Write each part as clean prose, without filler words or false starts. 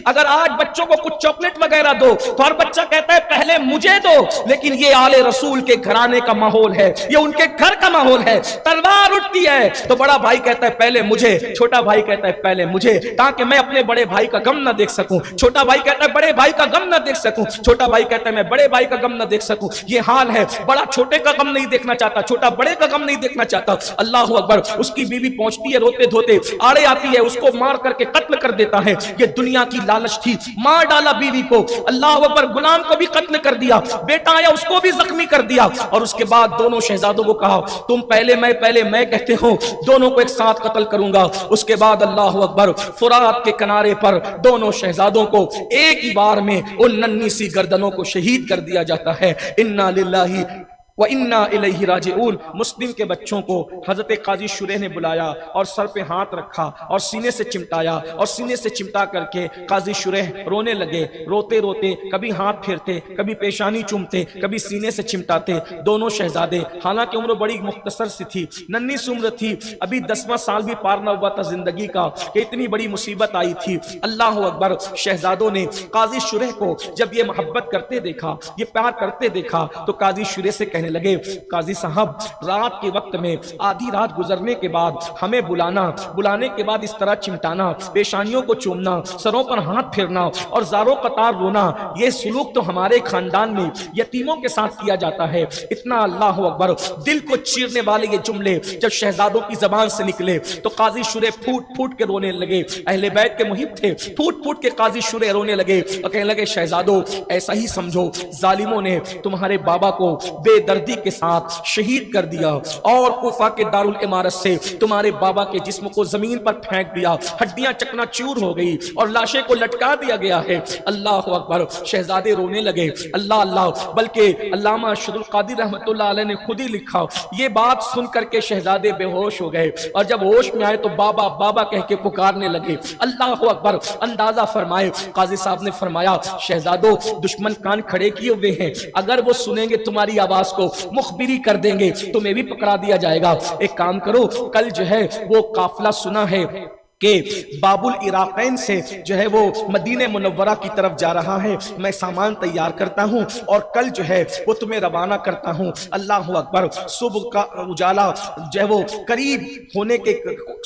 اگر آج بچوں کو کچھ چاکلیٹ وغیرہ دو تو ہر بچہ کہتا ہے پہلے مجھے دو، لیکن یہ آل رسول کے گھرانے کا ماحول ہے، یہ ان کے گھر کا ماحول ہے. تلوار اٹھتی ہے تو بڑا بھائی کہتا ہے پہلے مجھے، چھوٹا بھائی کہتا ہے پہلے مجھے، تاکہ میں اپنے بڑے بھائی کا غم نہ دیکھ سکوں. چھوٹا بھائی کہتا ہے بڑے بھائی کا غم نہ دیکھ سکوں، چھوٹا بھائی کہتا ہے میں بڑے بھائی کا غم نہ دیکھ سکوں. یہ حال ہے، بڑا چھوٹے کا غم نہیں دیکھنا چاہتا، چھوٹا بڑے کا غم نہیں دیکھنا چاہتا. اللہ اکبر. اس کی بیوی پہنچتی ہے روتے دھوتے، آڑے آتی ہے، اس کو مار کر کے قتل کر دیتا ہے. یہ دنیا کی لالچ تھی، مار ڈالا بیوی کو. اللہ اکبر. غلام کو بھی قتل کر دیا، بیٹا آیا اس کو بھی زخمی کر دیا. اور اس کے بعد دونوں شہزادوں کو کہا تم پہلے میں کہتے ہو، دونوں کو ایک ساتھ قتل کروں گا. اس کے بعد اللہ اکبر فرات کے کنارے پر دونوں شہزادوں کو ایک ہی بار میں ان ننھی سی گردنوں کو شہید کر دیا جاتا ہے. انا للہ وَإِنَّا إِلَيْهِ رَاجِعُونَ. مسلم کے بچوں کو حضرت قاضی شریح نے بلایا اور سر پہ ہاتھ رکھا اور سینے سے چمٹایا، اور سینے سے چمٹا کر کے قاضی شریح رونے لگے. روتے روتے کبھی ہاتھ پھیرتے، کبھی پیشانی چومتے، کبھی سینے سے چمٹاتے. دونوں شہزادے، حالانکہ عمر بڑی مختصر سی تھی، ننھی سی عمر تھی، ابھی 10واں سال بھی پار نہ ہوا تھا زندگی کا کہ اتنی بڑی مصیبت آئی تھی. اللہ اکبر. شہزادوں نے قاضی شریح کو جب یہ محبت کرتے دیکھا، یہ پیار کرتے دیکھا، تو قاضی شریح سے کہنے لگے قاضی صاحب رات کے وقت میں آدھی رات گزرنے کے بعد ہمیں بلانے کے بعد اس طرح چمٹانا، پیشانیوں کو چومنا، سروں پر ہاتھ پھیرنا اور زاروں قطار رونا، یہ سلوک تو ہمارے خاندان میں یتیموں کے ساتھ کیا جاتا ہے. اتنا اللہ اکبر دل کو چیرنے والے یہ جملے جب شہزادوں کی زبان سے نکلے تو قاضی شریح پھوٹ پھوٹ کے رونے لگے. اہل بیت کے محب تھے، پھوٹ پھوٹ کے قاضی شریح رونے لگے اور کہنے لگے شہزادوں ایسا ہی سمجھو، ظالموں نے تمہارے بابا کو بے دردی کے ساتھ شہید کر دیا اور کوفہ کے دارالعمارت سے تمہارے بابا کے جسم کو زمین پر پھینک دیا، ہڈیاں چکنا چور ہو گئی اور لاشیں کو لٹکا دیا گیا ہے. اللہ اکبر. شہزادے رونے لگے. اللہ اللہ. بلکہ علامہ ارشد القادری رحمۃ اللہ علیہ نے خود ہی لکھا یہ بات سن کر کے شہزادے بے ہوش ہو گئے اور جب ہوش میں آئے تو بابا بابا کہہ کے پکارنے لگے. اللہ اکبر. اندازہ فرمائے قاضی صاحب نے فرمایا شہزادوں دشمن کان کھڑے کیے ہوئے ہیں، اگر وہ سنیں گے تمہاری آواز کو مخبری کر دیں گے، تمہیں بھی پکڑا دیا جائے گا. ایک کام کرو، کل جو ہے وہ قافلہ سنا ہے کہ باب العراقین سے جو ہے وہ مدینہ منورہ کی طرف جا رہا ہے، میں سامان تیار کرتا ہوں اور کل جو ہے وہ تمہیں روانہ کرتا ہوں. اللہ اکبر. صبح کا اجالا جو ہے وہ قریب ہونے کے،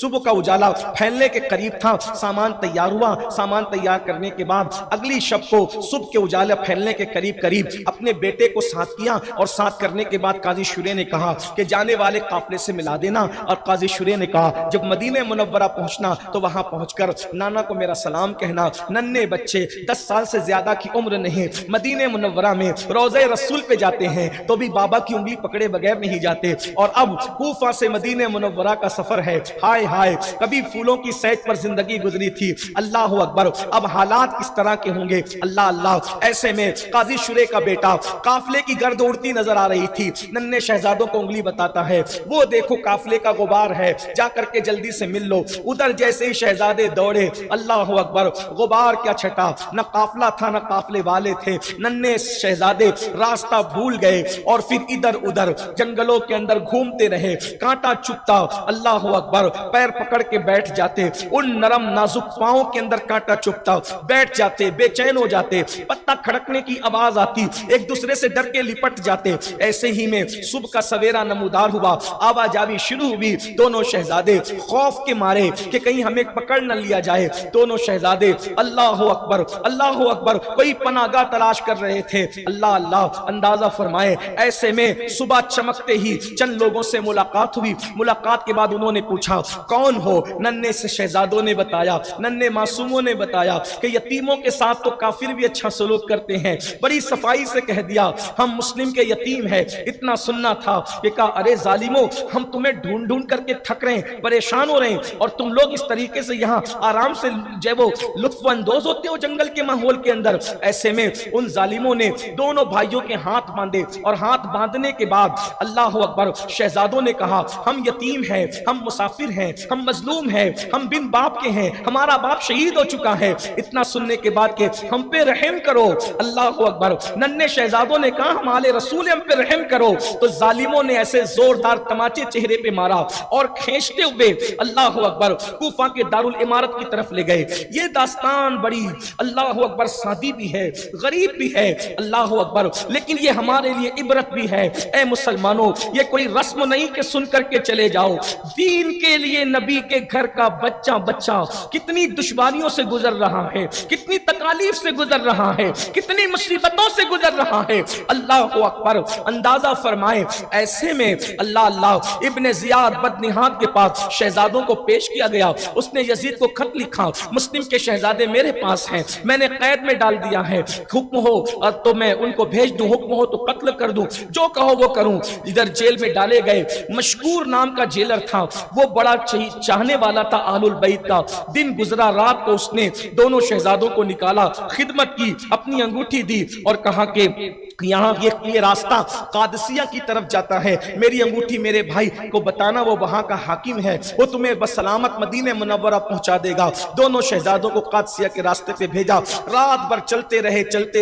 صبح کا اجالا پھیلنے کے قریب تھا. سامان تیار ہوا. سامان تیار کرنے کے بعد اگلی شب کو صبح کے اجالا پھیلنے کے قریب اپنے بیٹے کو ساتھ کیا اور ساتھ کرنے کے بعد قاضی شریح نے کہا کہ جانے والے قافلے سے ملا دینا. اور قاضی شریح نے کہا جب مدینہ منورہ پہنچنا تو وہاں پہنچ کر نانا کو میرا سلام کہنا. ننھے بچے 10 سال سے زیادہ کی عمر نہیں مدینہ منورہ میں روضہ رسول پہ جاتے ہیں تو بھی بابا کی انگلی پکڑے بغیر نہیں جاتے. اور اب کوفہ سے مدینہ منورہ کا سفر ہے. ہائے ہائے کبھی پھولوں کی سیٹ پر زندگی گزری تھی. اللہ اکبر. اب حالات کس طرح کے ہوں گے. اللہ اللہ. ایسے میں قاضی شریح کا بیٹا قافلے کی گرد اڑتی نظر آ رہی تھی. ننھے شہزادوں کو انگلی بتاتا ہے وہ دیکھو قافلے کا غبار ہے، جا کر کے جلدی سے مل لو. ادھر جیسے شہزادے دوڑے. اللہ اکبر. غبار کیا چھٹا، نہ قافلہ تھا نہ قافلے والے تھے. ننھے شہزادے راستہ بھول گئے اور پھر ادھر ادھر جنگلوں کے اندر گھومتے رہے. کانٹا چپتا. اللہ اکبر. پیر پکڑ کے بیٹھ جاتے، ان نرم نازک پاؤں کے اندر کانٹا چپتا، بیٹھ جاتے، بے چین ہو جاتے. پتا کھڑکنے کی آواز آتی، ایک دوسرے سے ڈر کے لپٹ جاتے. ایسے ہی میں صبح کا سویرا نمودار ہوا، آواجاوی شروع ہوئی. دونوں شہزادے خوف کے مارے کہ کہیں ہمیں پکڑ نہ لیا جائے. دونوں شہزادے اللہ اکبر اللہ اکبر کوئی پناہ گاہ تلاش کر رہے تھے. اللہ اللہ. اندازہ فرمائے ایسے میں صبح چمکتے ہی چند لوگوں سے ملاقات ہوئی. ملاقات کے بعد انہوں نے پوچھا کون ہو. ننھے سے شہزادوں نے بتایا، ننھے معصوموں نے بتایا کہ یتیموں کے ساتھ تو کافر بھی اچھا سلوک کرتے ہیں. بڑی صفائی سے کہہ دیا ہم مسلم کے یتیم ہیں. اتنا سننا تھا کہ کہا ارے ظالموں ہم تمہیں ڈھونڈ ڈھونڈ کر کے تھک رہے ہیں، پریشان ہو رہے ہیں اور تم لوگ اس طریقے سے یہاں آرام سے جو ہے وہ لطف اندوز ہوتے ہو جنگل کے ماحول کے اندر. ایسے میں ان ظالموں نے دونوں بھائیوں کے ہاتھ باندھے اور ہاتھ باندھنے کے بعد اللہ اکبر شہزادوں نے کہا ہم یتیم ہیں، ہم مسافر ہیں، ہم مظلوم ہیں، ہم بن باپ کے ہیں، ہمارا باپ شہید ہو چکا ہے. اتنا سننے کے بعد کہ ہم پہ رحم کرو. اللہ اکبر. ننھے شہزادوں نے کہا ہمارے رسول ہم پہ رحم کرو. تو ظالموں نے ایسے زوردار تماچے چہرے پہ مارا اور کھینچتے ہوئے اللہ اکبر کوفہ کے دارال امارت کی طرف لے گئے. یہ داستان بڑی اللہ اکبر سادی بھی ہے، غریب بھی ہے، اللہ اکبر، لیکن یہ ہمارے لیے عبرت بھی ہے. اے مسلمانوں، یہ کوئی رسم نہیں کہ سن کر کے چلے جاؤ. دین کے لیے نبی کے گھر کا بچہ کتنی دشواریوں سے گزر رہا ہے، کتنی تکالیف سے گزر رہا ہے، کتنی مصیبتوں سے گزر رہا ہے. اللہ اکبر، اندازہ فرمائے. ایسے میں اللہ ابن زیاد بدنہاد کے پاس شہزادوں کو پیش کیا گیا. اس نے یزید کو خط لکھا، مسلم کے شہزادے میرے پاس ہیں، میں نے قید میں ڈال دیا ہے، حکم ہو تو میں ان کو بھیج دوں، حکم ہو تو قتل کر دوں، جو کہو وہ کروں. ادھر جیل میں ڈالے گئے. مشکور نام کا جیلر تھا، وہ بڑا چاہنے والا تھا آل البیت کا. دن گزرا، رات کو اس نے دونوں شہزادوں کو نکالا، خدمت کی، اپنی انگوٹھی دی اور کہا کہ یہاں یہ راستہ قادسیہ کی طرف جاتا ہے، میری انگوٹھی میرے بھائی کو بتانا، وہ وہاں کا حاکم ہے، وہ تمہیں بسلامت مدینہ منورہ پہنچا دے گا. دونوں شہزادوں کو قادسیہ کے راستے پہ بھیجا. رات بھر چلتے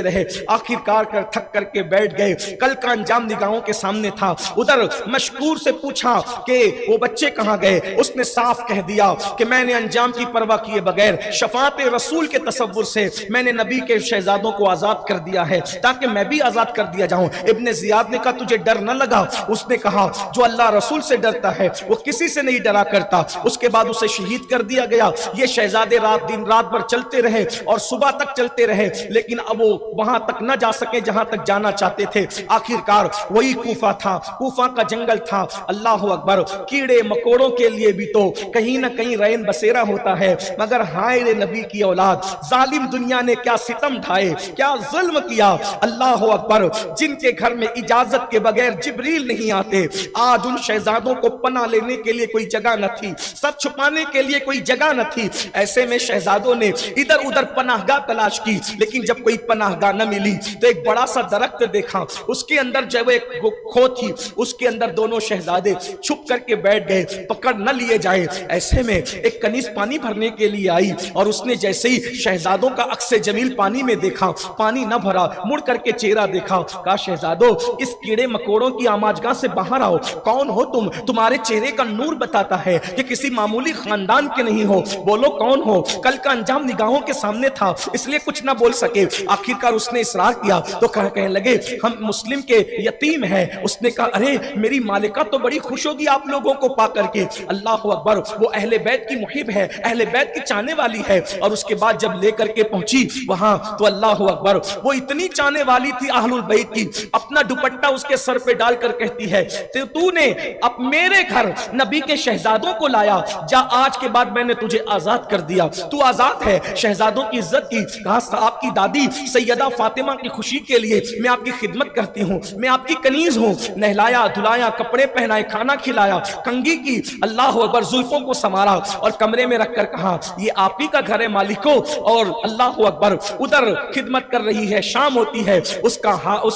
رہے، آخر کار کر تھک کر کے بیٹھ گئے. کل کا انجام نگاہوں کے سامنے تھا. ادھر مشکور سے پوچھا کہ وہ بچے کہاں گئے. اس نے صاف کہہ دیا کہ میں نے انجام کی پرواہ کیے بغیر شفاعت رسول کے تصور سے میں نے نبی کے شہزادوں کو آزاد کر دیا ہے تاکہ میں بھی آزاد کر دیا جاؤں. ابن زیاد نے کہا تجھے ڈر نہ لگا؟ اس نے کہا جو اللہ رسول سے ڈرتا ہے وہ کسی سے نہیں ڈرا کرتا. اس کے بعد اسے شہید کر دیا گیا. یہ شہزادے دن رات بھر چلتے رہے اور صبح تک چلتے رہے، لیکن اب وہ وہاں تک نہ جا سکے جہاں تک جانا چاہتے تھے. آخرکار وہی کوفہ تھا، کوفہ کا جنگل تھا. اللہ اکبر، کیڑے مکوڑوں کے لیے بھی تو کہیں نہ کہیں رین بسیرا ہوتا ہے. مگر ہائے نبی کی اولاد، ظالم دنیا نے کیا ستم ڈھائے، کیا ظلم کیا. اللہ اکبر، جن کے گھر میں اجازت کے بغیر جبریل نہیں آتے، آج ان شہزادوں کو پناہ لینے کے لیے کوئی جگہ نہ تھی، سب چھپانے کے لیے کوئی جگہ نہ تھی. ایسے میں شہزادوں نے ادھر ادھر پناہ گاہ تلاش کی، لیکن جب کوئی پناہ گاہ نہ ملی تو ایک بڑا سا درخت دیکھا، اس کے اندر جو ایک کھو تھی، اس کے اندر دونوں شہزادے چھپ کر کے بیٹھ گئے، پکڑ نہ لیے جائے. ایسے میں ایک کنیز پانی بھرنے کے لیے آئی اور اس نے جیسے ہی شہزادوں کا عکس جمیل پانی میں دیکھا، پانی نہ بھرا، مڑ کر کے چہرہ دیکھا. کہا شہزادو، اس کیڑے مکوڑوں کی آماجگاہ سے باہر آؤ. کون ہو تم؟ تمہارے چہرے کا نور بتاتا ہے کہ کسی معمولی خاندان کے نہیں ہو. بولو کون ہو؟ کل کا انجام نگاہوں کے سامنے تھا، اس لیے کچھ نہ بول سکے. آخرکار اس نے اصرار کیا تو کہنے لگے ہم مسلم کے یتیم ہیں. اس نے کہا ارے میری مالکہ تو بڑی خوش ہوگی آپ لوگوں کو پا کر کے. اللہ اکبر، وہ اہل بیت کی محب ہے، اہل بیت کی چاہنے والی ہے. اور اس کے بعد جب لے کر کے پہنچی وہاں تو اللہ اکبر، وہ اتنی چاہنے والی تھی اہل البیت کی، اپنا دوپٹہ اس کے سر پہ ڈال کر کہتی ہے تو نے اب میرے گھر نبی کے شہزادوں کو لایا، جا آج کے بعد میں نے تجھے آزاد کر دیا، تو آزاد ہے. شہزادوں کی عزت کی. کہا آپ کی دادی سیدہ فاطمہ کی خوشی کے لیے میں آپ کی خدمت کرتی ہوں، میں آپ کی کنیز ہوں. نہلایا دھلایا، کپڑے پہنائے، کھانا کھلایا، کنگھی کی. اللہ اکبر، زلفوں کو سنوارا اور کمرے میں رکھ کر کہا یہ آپ ہی کا گھر ہے مالکو. اور اللہ اکبر، ادھر خدمت کر رہی ہے. شام ہوتی ہے، اس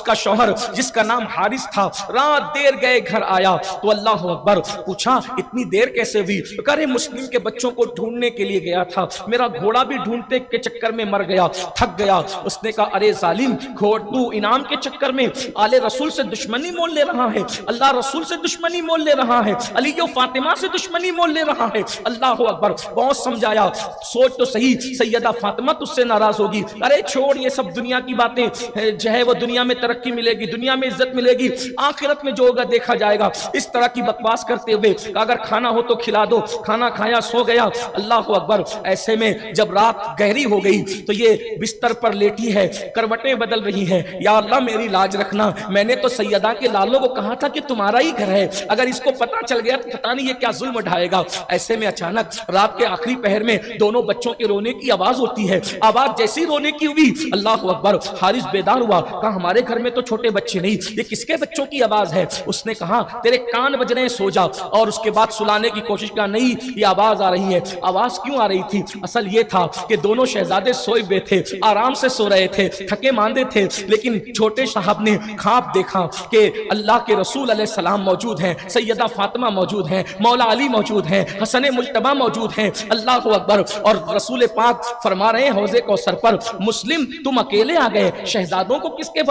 کا شوہر جس کا نام حارث تھا رات دیر گئے گھر آیا تو اللہ اکبر پوچھا اتنی دیر کیسے ہوئی؟ کہے مسلم کے بچوں کو ڈھونڈنے کے لیے گیا تھا، میرا گھوڑا بھی ڈھونڈتے کے چکر میں مر گیا، تھک گیا. اس نے کہا ارے ظالم، تو انعام کے چکر میں آل رسول سے دشمنی مول لے رہا ہے، اللہ رسول سے دشمنی مول لے رہا ہے، علی و فاطمہ سے دشمنی مول لے رہا ہے. اللہ اکبر، بہت سمجھایا، سوچ تو صحیح، سیدہ فاطمہ تجھ سے ناراض ہوگی. ارے چھوڑ یہ سب دنیا کی باتیں، جو ہے وہ دنیا میں ترقی ملے گی، دنیا میں عزت ملے گی، آخرت میں جو ہوگا دیکھا جائے گا. اس طرح کی بکواس کرتے ہوئے اگر کھانا ہو تو کھلا دو. کھانا کھایا، سو گیا. اللہ اکبر، ایسے میں جب رات گہری ہو گئی تو یہ بستر پر لیٹی ہے، کروٹیں بدل رہی ہیں. یا اللہ میری لاج رکھنا، میں نے تو سیدہ کے لالوں کو کہا تھا کہ تمہارا ہی گھر ہے، اگر اس کو پتا چل گیا تو پتا نہیں یہ کیا ظلم اٹھائے گا. ایسے میں اچانک رات کے آخری پہر میں دونوں بچوں کے رونے کی آواز ہوتی ہے. آواز جیسی رونے کی ہوئی، اللہ اکبر، حارث بیدار ہوا. کہا ہمارے گھر میں تو چھوٹے بچے نہیں، یہ کس کے بچوں کی آواز ہے؟ اس نے کہا تیرے کان بج رہے ہیں، سو جا. اور اس کے بعد سلانے کی کوشش کیا، نہیں یہ آواز آ رہی ہے. آواز کیوں آ رہی تھی؟ اصل یہ تھا کہ دونوں شہزادے سوئے ہوئے تھے، آرام سے سو رہے تھے، تھکے ماندے تھے، لیکن چھوٹے صاحب نے خواب دیکھا کہ اللہ کے رسول علیہ السلام موجود ہیں، سیدہ فاطمہ موجود ہیں، مولا علی موجود ہیں، حسن مجتبی موجود ہیں. اللہ اکبر، اور رسول پاک فرما رہے ہیں حوض کوثر پر مسلم تم اکیلے آ گئے، شہزادوں کو کس کے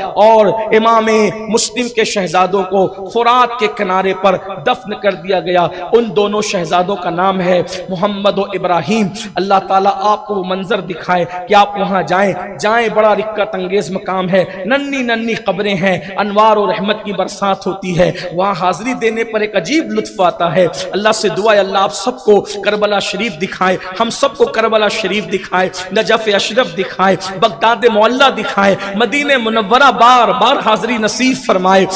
اور امام مسلم کے شہزادوں کو فرات کے کنارے پر دفن کر دیا گیا۔ ان دونوں شہزادوں کا نام ہے محمد و ابراہیم۔ اللہ تعالیٰ آپ کو منظر دکھائے کہ آپ وہاں جائیں، بڑا رکت انگیز مقام ہے، ننھی ننھی قبریں ہیں، انوار و رحمت کی برسات ہوتی ہے، وہاں حاضری دینے پر ایک عجیب لطف آتا ہے۔ اللہ سے دعا ہے اللہ آپ سب کو کربلا شریف دکھائے، ہم سب کو کربلا شریف دکھائے، نجف اشرف دکھائے، بغداد معلیٰ دکھائے، مدینہ منورہ بار بار حاضری نصیب فرمائے۔